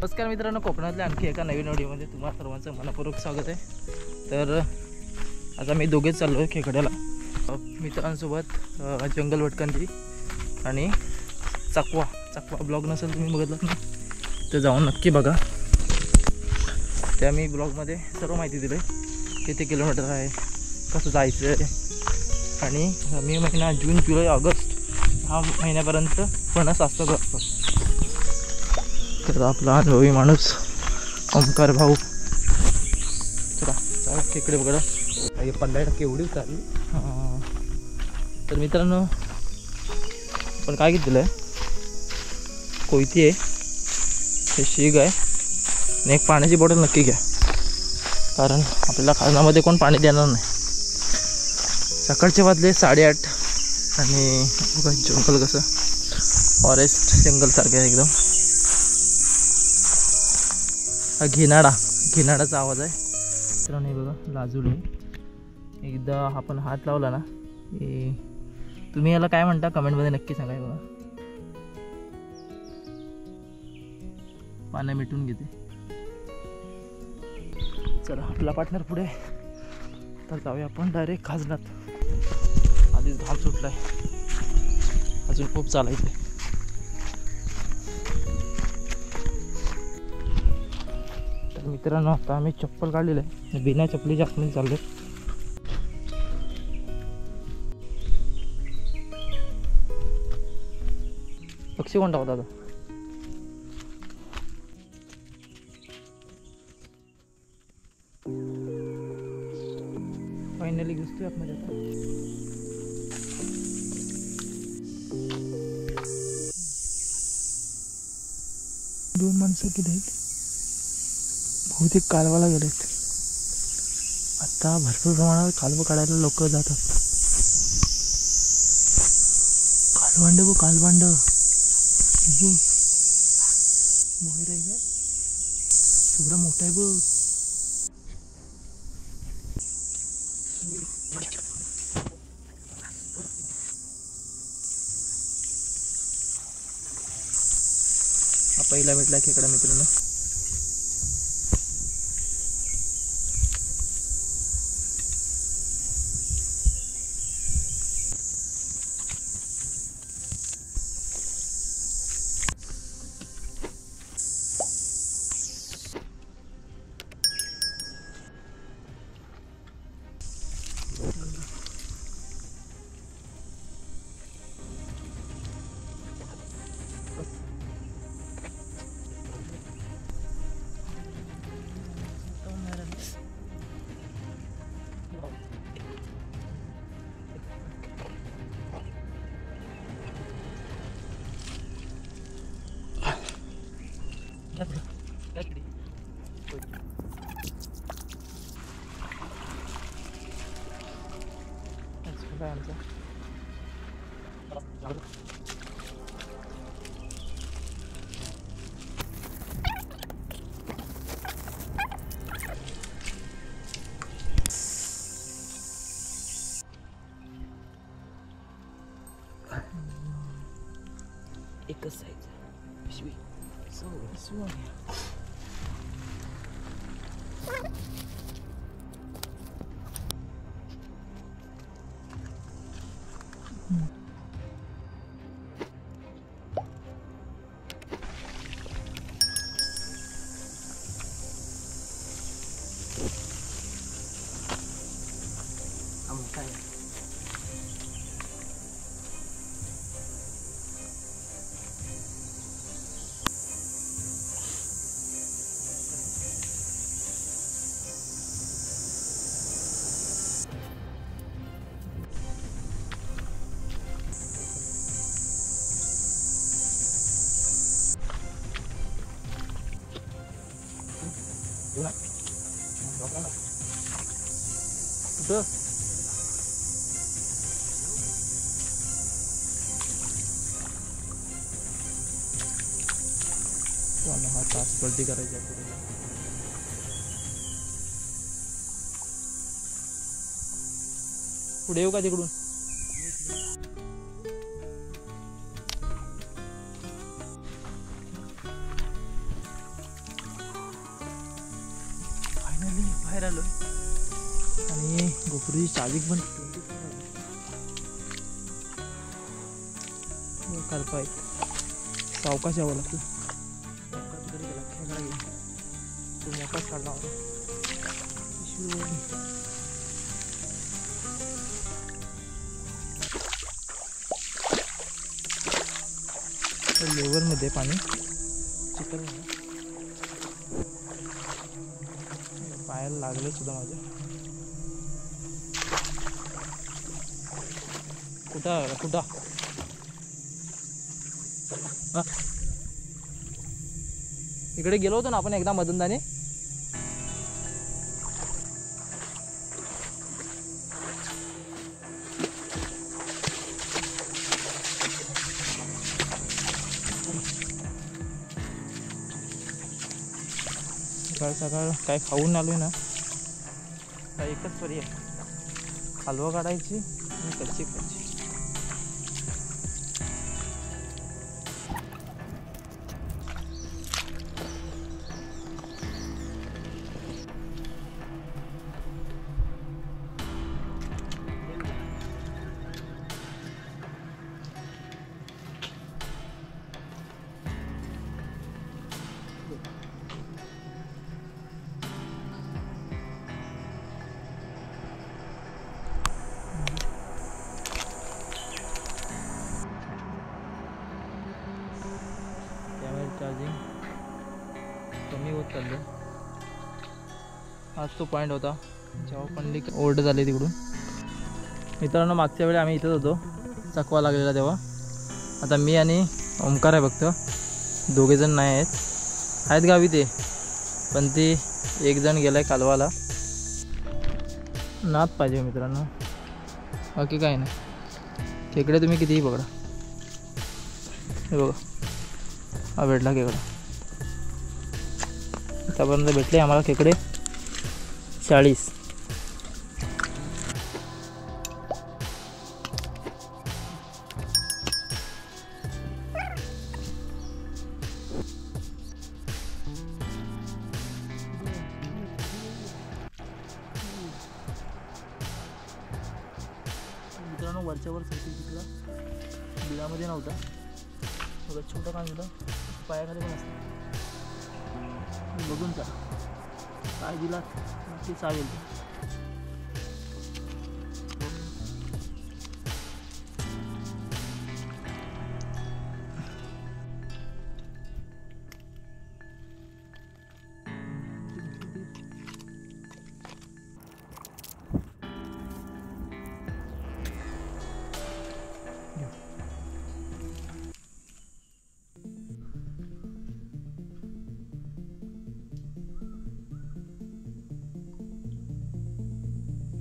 नमस्कार मित्रांनो, कोकणातल्या आणखी एका नवीन व्हिडिओमध्ये तुम्हा सर्वांचं मनपूर्वक स्वागत आहे। तर आज आम्ही दोघेच चाललो आहे खेकड्याला मित्रांसोबत जंगल भटकंती आणि चकवा ब्लॉग नसेल तुम्ही बघितलं ना तर जाऊन नक्की बघा। त्या मी ब्लॉगमध्ये सर्व माहिती दिली आहे, किती किलोमीटर आहे, कसं जायचं आहे आणि मे महिना जून जुलै ऑगस्ट हा महिन्यापर्यंत फणस असतो। तर आपला अनुभवी माणूस ओमकार भाऊ चला खेकडे बघा 50% एवढी उतरली। तर मित्रांनो आपण काय घेतलेलं आहे, कोयती आहे, हे शीग आहे आणि एक पाण्याची बॉटल नक्की घ्या, कारण आपल्याला खाण्यामध्ये कोण पाणी देणार नाही। सकाळचे वाजले 8:30 आणि बघा जंगल कसं फॉरेस्ट जंगलसारखं आहे एकदम। हा घिनाडाचा आवाज आहे। तर नाही बघा लाजून एकदा आपण हात लावला ना की तुम्ही याला काय म्हणता कमेंटमध्ये नक्की सांगा। बघा पाण्या मिटून घेते। चला आपला पार्टनर पुढे, तर जाऊया आपण डायरेक्ट खाजनात। आधीच घाम सुटलाय, अजून खूप चालायचं। तर मित्रांनो आता आम्ही चप्पल काढलेलं आहे, बिना चपलीच्या आतमध्ये चाललो। पक्षी कोणता होता आता? फायनली घुसतोय आतमध्ये आता। दोन माणसं किती आहेत, बहुतेक कालवाला गेलेत। आता भरपूर प्रमाणात कालवं काढायला लोक जातात। कालवांड मोहिर आहे का, एवढा मोठा आहे बघ। हा पहिला भेटला खेकडा मित्रांनो। एकच साईज पिशवी कुठं हा तास पलटी करायची आहे पुढे। पुढे येऊ का तिकडून? बाहेर आलो आणि गोपुरीची चार्जिंग पण करता सावकाश यावं लागतं. तो मोठाच काढला होता. लेवलमध्ये पाणी चिकन पायाला लागले सुद्धा माझ्या. कुठं हा इकडे गेलो होतो ना आपण एकदा मदनदाने. सकाळ सकाळ काय खाऊन आलोय ना, काय एकच पर्याय हलवा काढायची आणि कच्ची खायची. चार्जिंग कमी होत चाललं. हाच तो पॉईंट होता जेव्हा पण ओल्ड झाले तिकडून. मित्रांनो मागच्या वेळी आम्ही इथंच होतो, चकवा लागलेला तेव्हा. आता मी आणि ओमकार आहे फक्त, दोघेजण नाही आहेत गावी ते, पण ते एक जण गेला आहे कालवाला. नाद पाहिजे मित्रांनो, बाकी काय नाही. खेकडे तुम्ही कितीही पकडा. हे बघा हा भेटला खेकडा. आतापर्यंत भेटले आम्हाला खेकडे 40. मित्रांनो वरच्यावर सर्किट तिथला बिळामध्ये नव्हता, छोटा कांदा पायाखाली पण असतं. बघून जा काय दिला नक्की चालेल.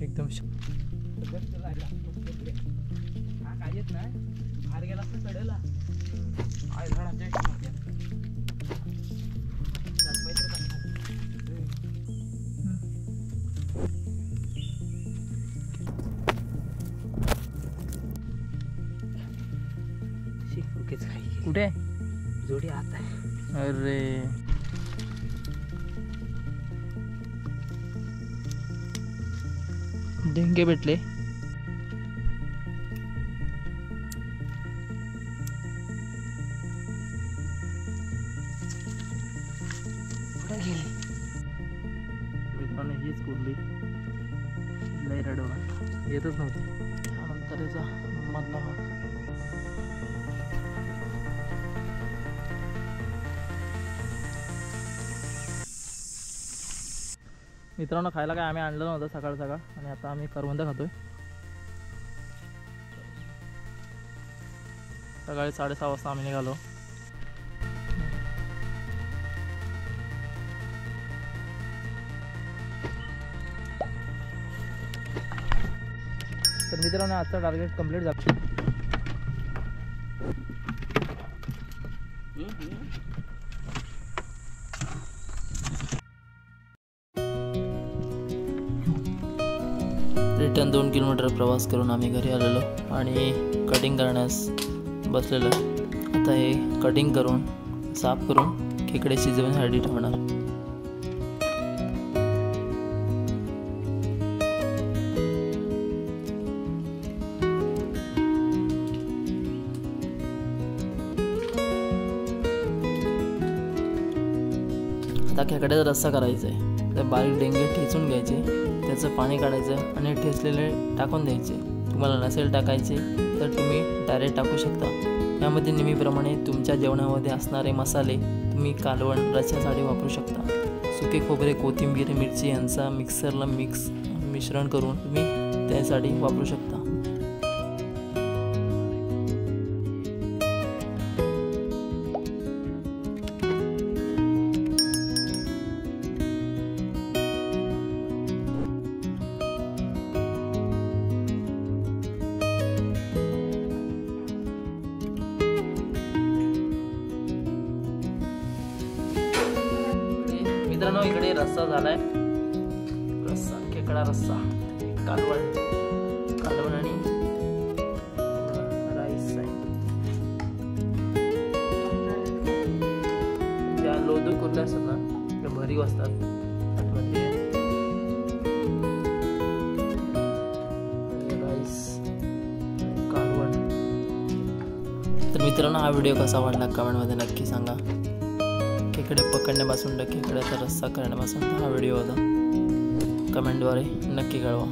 एकदम हा काय येत नाही बाहेर गेला असं चढेला कुठे जोडी आत आहे. अरे डेंगे भेटले. मित्रांनो हीच कुर्ली लय रडवला येतच नव्हती. त्यानंतर याचा मधला भाग मित्रांनो खायला काय आम्ही आणलं नव्हतं सकाळ सकाळ, आणि आता आम्ही करवंद खातोय. सकाळी 6:30 वाजता आम्ही निघालो. तर मित्रांनो आजचा टार्गेट कंप्लीट झाला. रिटर्न 2 किलोमीटर प्रवास करून आम्ही घरी आलेलो आणि कटिंग करण्यास बसलेलो. आता हे कटिंग करून साफ करून खेकडे शिजवण्यासाठी ठेवणार. आता खेकड्याचा रस्सा करायचा आहे. तर बारीक डेंगे ठेचून घ्यायचे, त्याचं पाणी काढायचं आणि ठेचलेले टाकून द्यायचे. तुम्हाला नसेल टाकायचे तर तुम्ही डायरेक्ट टाकू शकता. यामध्ये नेहमीप्रमाणे तुमच्या जेवणामध्ये असणारे मसाले तुम्ही कालवण रस्स्यासाठी वापरू शकता. सुके खोबरे, कोथिंबीर, मिरची यांचा मिक्सरला मिश्रण करून तुम्ही त्यासाठी वापरू शकता. मित्रांनो, इकडे रस्सा झालाय. रस्सा, खेकडा रस्सा, कालवण आणि राईस आहे. त्या लोदू कुर्ल्या असतात ना, त्या भरीव असतात आतमध्ये. राईस, कालवण. तर मित्रांनो, हा व्हिडिओ कसा वाटला कमेंटमध्ये नक्की सांगा. खेकडे पकडण्यापासून तर खेकड्याचा रस्सा करण्यापासून हा व्हिडिओ होता. कमेंटद्वारे नक्की कळवा.